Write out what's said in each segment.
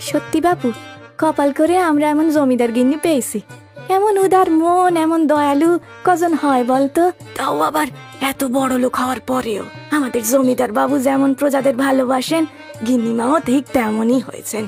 সত্যি বাপু, কপাল করে আমরা এমন জমিদার গিন্নি পেয়েছি। এমন উদার মন, এমন দয়ালু কজন হয় বলতো? তাও আবার এত বড় লোক হওয়ার পরেও আমাদের জমিদার বাবু যেমন প্রজাদের ভালোবাসেন, গিন্নিমাও ঠিক তেমনই হয়েছেন।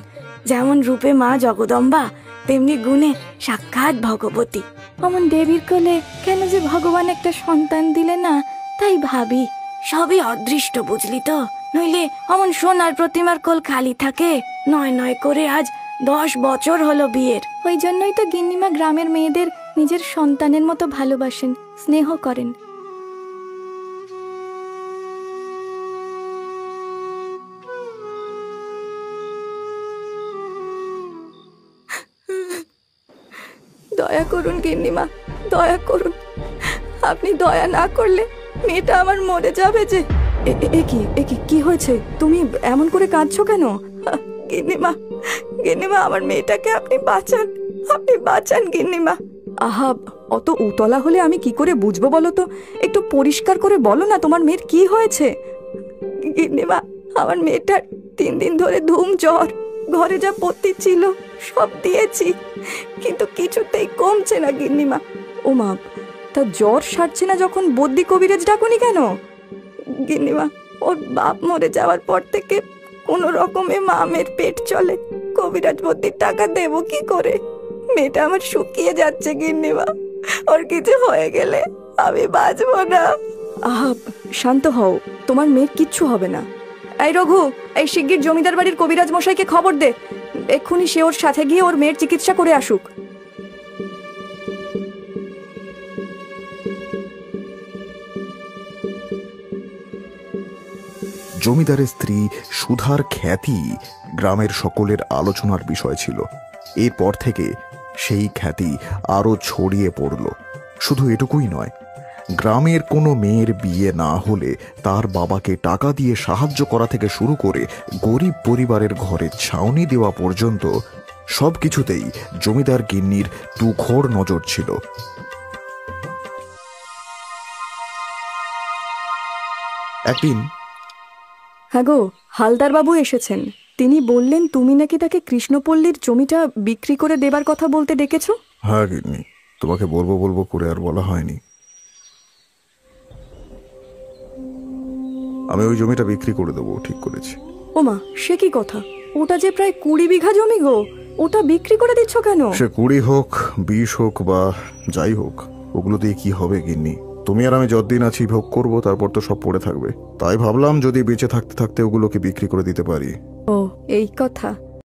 যেমন রূপে মা জগদম্বা, তেমনি গুণে সাক্ষাৎ ভগবতী। অমন দেবীর কোলে কেন যে ভগবান একটা সন্তান দিলে না, তাই ভাবি। সবই অদৃষ্ট, বুঝলি তো? নইলে অমন সোনার প্রতিমার কোল খালি থাকে? নয় নয় করে আজ 10 বছর হলো বিয়ের। ওই জন্যই তো গিন্নিমা গ্রামের মেয়েদের নিজের সন্তানের মতো ভালোবাসেন, স্নেহ করেন। দয়া করুন গিন্নিমা, দয়া করুন। আপনি দয়া না করলে মেয়েটা আমার মরে যাবে যে। কি হয়েছে? তুমি এমন করে কাঁদছো কেন? গিন্নিমা, গিন্নিমা, আমার মেয়েটাকে আপনি বাঁচান, আপনি বাঁচান গিন্নিমা। আহা, অত উতলা হলে আমি কি করে বুঝবো বলো তো? একটু পরিষ্কার করে বলো না, তোমার মেয়ের কি হয়েছে? গিন্নিমা, আমার মেয়েটার 3 দিন ধরে ধুম জ্বর। ঘরে যা পত্তি ছিল সব দিয়েছি, কিন্তু কিছুতেই কমছে না গিন্নিমা। ও মা, তা জ্বর সারছে না যখন বদ্যি কবিরাজ ডাকুনি কেন? গিন্নিমা, ওর বাপ মরে যাওয়ার পর থেকে কোনো রকমে মামের পেট চলে। কবিরাজ বদ্যির টাকা দেবো কি করে? মেয়েটা আমার শুকিয়ে যাচ্ছে গিন্নিমা। ওর কিছু হয়ে গেলে আমি বাঁচবো না। আহা, শান্ত হও, তোমার মেয়ের কিচ্ছু হবে না। এই রঘু, এই শিগগির জমিদার বাড়ির কবিরাজ মশাইকে খবর দে, এক্ষুনি সে ওর সাথে গিয়ে ওর মেয়ের চিকিৎসা করে আসুক। জমিদারের স্ত্রী সুধার খ্যাতি গ্রামের সকলের আলোচনার বিষয় ছিল। এরপর থেকে সেই খ্যাতি আরো ছড়িয়ে পড়ল। শুধু এটুকুই নয়, গ্রামের কোনো মেয়ের বিয়ে না হলে তার বাবাকে টাকা দিয়ে সাহায্য করা থেকে শুরু করে গরিব পরিবারের ঘরে ছাউনি দেওয়া পর্যন্ত সবকিছুতেই জমিদার গিন্নির তুখোর নজর ছিল। একদিন, হ্যাঁ গো, হালদার বাবু এসেছেন। তিনি বললেন তুমি নাকি তাকে কৃষ্ণপল্লীর জমিটা বিক্রি করে দেবার কথা বলতে ডেকেছ। হ্যাঁ গিন্নি, তোমাকে বলবো বলবো করে আর বলা হয়নি। আমি ওই জমিটা বিক্রি করে দেবো ঠিক করেছি। ওমা, সে কি কথা? ওটা যে প্রায় 20 বিঘা জমি গো, ওটা বিক্রি করে দিচ্ছ কেন? সে 20 হোক, 20 হোক বা যাই হোক, ওগুলো দিয়ে কি হবে গিন্নি? তুমি আর আমি যতদিন আছি ভোগ করবো, তারপর তো সব পড়ে থাকবে। তাই ভাবলাম যদি বেঁচে থাকতে থাকতে ওগুলোকে বিক্রি করে দিতে পারি। ও, এই কথা।